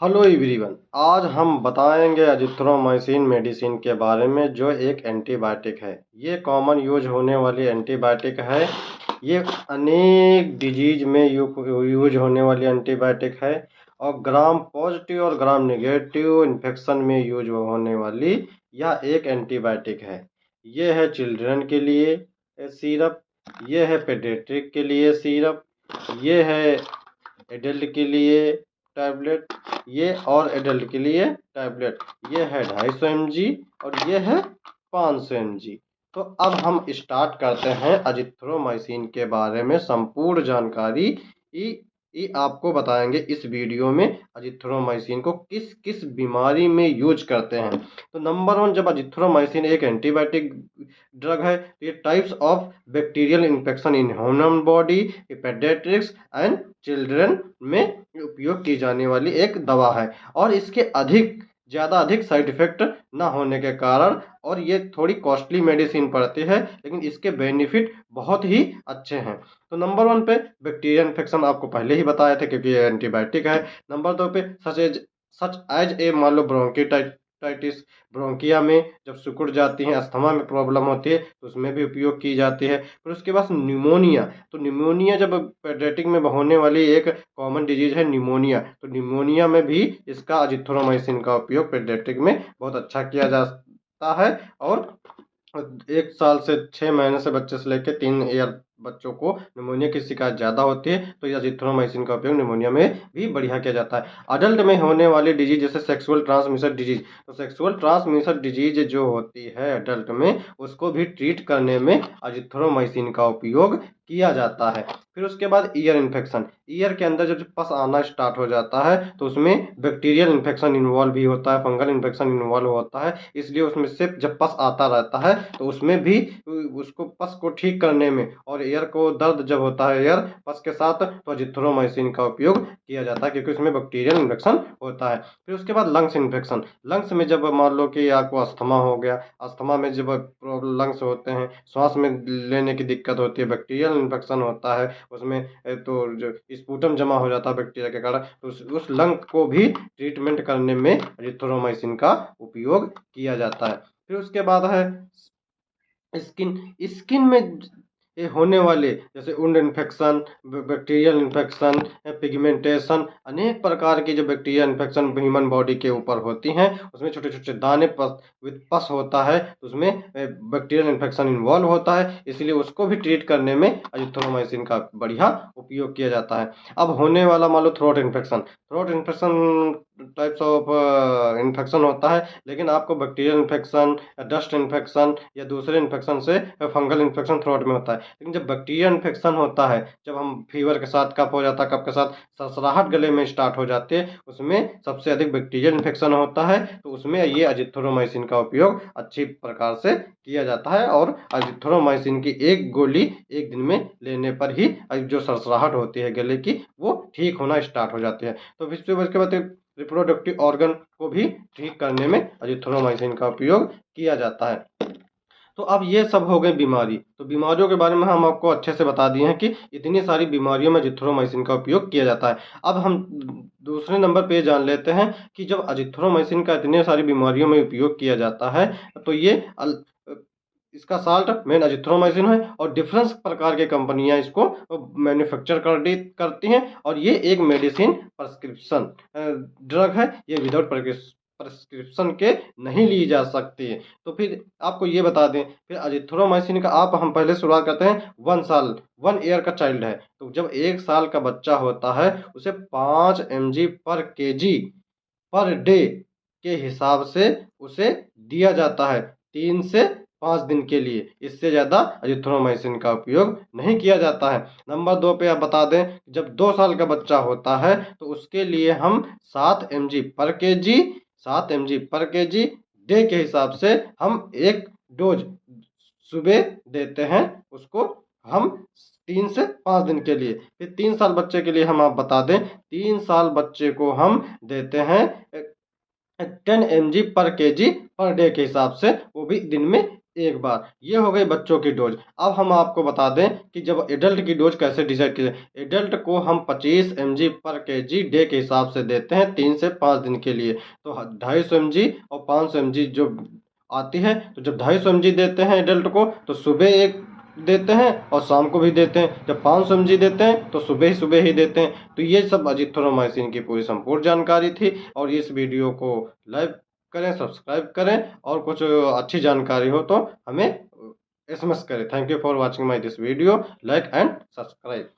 Hello everyone. आज हम बताएंगे अजिथ्रोमाइसिन मेडिसिन के बारे में, जो एक एंटीबायोटिक है। ये कॉमन यूज होने वाली एंटीबायोटिक है। ये अनेक डिजीज में यूज होने वाली एंटीबायोटिक है और ग्राम पॉजिटिव और ग्राम नेगेटिव इन्फेक्शन में यूज होने वाली यह एक एंटीबायोटिक है। ये है चिल्ड्रन के लिए सिरप, ये है पेडियाट्रिक के लिए सिरप, ये है एडल्ट के लिए टैबलेट, ये और एडल्ट के लिए टैबलेट। ये है 250 mg और ये है 500 mg। तो अब हम स्टार्ट करते हैं अजिथ्रोमाइसिन के बारे में संपूर्ण जानकारी। ये आपको बताएंगे इस वीडियो में अजिथ्रोमाइसिन को किस किस बीमारी में यूज करते हैं। तो नंबर 1, जब अजिथ्रोमाइसिन एक एंटीबायोटिक ड्रग है तो ये types of bacterial infection in human body, paediatrics and children में उपयोग की जाने वाली एक दवा है। और इसके अधिक साइड इफेक्ट ना होने के कारण, और ये थोड़ी कॉस्टली मेडिसिन पड़ती है, लेकिन इसके बेनिफिट बहुत ही अच्छे हैं। तो नंबर 1 पे बैक्टीरियल इन्फेक्शन आपको पहले ही बताया था, क्योंकि ये एंटीबायोटिक है। नंबर 2 पे सच एज ए मान लो ब्रोंकिटाइटिस, ब्रोंकिया में जब सिकुड़ जाती है, अस्थमा में प्रॉब्लम होती है तो उसमें भी उपयोग की जाती है। फिर उसके बाद निमोनिया, तो निमोनिया जब पेडियाट्रिक में होने वाली एक कॉमन डिजीज है निमोनिया, तो निमोनिया में भी इसका अजिथ्रोमाइसिन का उपयोग पेडियाट्रिक में बहुत अच्छा किया जाता है। और 1 साल से 6 महीने से बच्चे से लेकर 3 ईयर बच्चों को निमोनिया की शिकायत ज़्यादा होती है, तो यह अजिथ्रोमाइसिन का उपयोग निमोनिया में भी बढ़िया किया जाता है। अडल्ट में होने वाली डिजीज जैसे सेक्सुअल ट्रांसमिशन डिजीज, तो सेक्सुअल ट्रांसमिशन डिजीज जो होती है अडल्ट में, उसको भी ट्रीट करने में अजिथ्रोमाइसिन का उपयोग किया जाता है। फिर उसके बाद ईयर इन्फेक्शन, ईयर के अंदर जब पस आना स्टार्ट हो जाता है तो उसमें बैक्टीरियल इन्फेक्शन इन्वॉल्व भी होता है, फंगल इन्फेक्शन इन्वॉल्व होता है। इसलिए उसमें से जब पस आता रहता है तो उसमें भी उसको पस को ठीक करने में, और ईयर को दर्द जब होता है ईयर पस के साथ, तो अजिथ्रोमाइसिन का उपयोग किया जाता है, क्योंकि उसमें बैक्टीरियल इन्फेक्शन होता है। फिर उसके बाद लंग्स इन्फेक्शन, लंग्स में जब मान लो कि आपको अस्थमा हो गया, अस्थमा में जब लंग्स होते हैं, श्वास में लेने की दिक्कत होती है, बैक्टीरियल इन्फेक्शन होता है उसमें, तो जो स्पूटम जमा हो जाता है बैक्टीरिया के कारण, तो उस लंग को भी ट्रीटमेंट करने में एजिथ्रोमाइसिन का उपयोग किया जाता है। फिर उसके बाद है स्किन, स्किन में ये होने वाले जैसे wound infection, bacterial infection, pigmentation, अनेक प्रकार की जो बैक्टीरियल इन्फेक्शन ह्यूमन बॉडी के ऊपर होती हैं, उसमें छोटे छोटे दाने पस होता है, तो उसमें बैक्टीरियल इन्फेक्शन इन्वॉल्व होता है, इसलिए उसको भी ट्रीट करने में अजिथ्रोमाइसिन का बढ़िया उपयोग किया जाता है। अब होने वाला मान लो throat infection, throat infection types of infection होता है, लेकिन आपको बैक्टीरियल इन्फेक्शन, डस्ट इन्फेक्शन या दूसरे इन्फेक्शन से फंगल इन्फेक्शन थ्रोट में होता है। लेकिन जब बैक्टीरियल इन्फेक्शन होता है, जब हम फीवर के साथ कफ हो जाता है, कफ के साथ सरसराहट गले में स्टार्ट हो जाती है, उसमें सबसे अधिक बैक्टीरियल इन्फेक्शन होता है, तो उसमें ये अजिथ्रोमाइसिन का उपयोग अच्छी प्रकार से किया जाता है। और अजिथ्रोमाइसिन की एक गोली एक दिन में लेने पर ही जो सरसराहट होती है गले की, वो ठीक होना स्टार्ट हो जाती है। तो फिर उसके बाद रिप्रोडक्टिव ऑर्गन को भी ठीक करने में अजिथ्रोमाइसिन का उपयोग किया जाता है। तो अब ये सब हो गई बीमारी, तो बीमारियों के बारे में हम आपको अच्छे से बता दिए हैं कि इतनी सारी बीमारियों में अजिथ्रोमाइसिन का उपयोग किया जाता है। अब हम दूसरे नंबर पे जान लेते हैं कि जब अजिथ्रोमाइसिन का इतने सारी बीमारियों में उपयोग किया जाता है, तो ये इसका साल्ट मेन अजिथ्रोमाइसिन है, और डिफरेंस प्रकार के कंपनियां इसको मैन्युफैक्चर करती हैं, और ये एक मेडिसिन प्रिस्क्रिप्शन ड्रग है, ये विदाउट प्रिस्क्रिप्शन के नहीं ली जा सकती है। तो फिर आपको ये बता दें, फिर अजिथ्रोमाइसिन का आप हम पहले शुरुआत करते हैं 1 साल, 1 ईयर का चाइल्ड है, तो जब 1 साल का बच्चा होता है उसे 5 mg पर केजी पर डे के हिसाब से उसे दिया जाता है 3 से 5 दिन के लिए। इससे ज़्यादा अजिथ्रोमाइसिन का उपयोग नहीं किया जाता है। नंबर 2 पे आप बता दें, जब 2 साल का बच्चा होता है तो उसके लिए हम 7 mg पर केजी डे के हिसाब से हम एक डोज सुबह देते हैं उसको, हम 3 से 5 दिन के लिए। फिर 3 साल बच्चे के लिए हम आप बता दें, 3 साल बच्चे को हम देते हैं 10 mg पर केजी पर डे के हिसाब से, वो भी दिन में एक बार। ये हो गई बच्चों की डोज। अब हम आपको बता दें कि जब एडल्ट की डोज कैसे डिसाइड की जाए। एडल्ट को हम 25 mg/kg डे के हिसाब से देते हैं 3 से 5 दिन के लिए। तो 250 mg और 500 mg जो आती है, तो जब 250 mg देते हैं एडल्ट को तो सुबह एक देते हैं और शाम को भी देते हैं। जब 500 mg देते हैं तो सुबह ही देते हैं। तो ये सब अजिथ्रोमाइसिन की पूरी संपूर्ण जानकारी थी। और इस वीडियो को लाइक करें, सब्सक्राइब करें, और कुछ अच्छी जानकारी हो तो हमें एसएमएस करें। Thank you for watching my this video. Like and subscribe.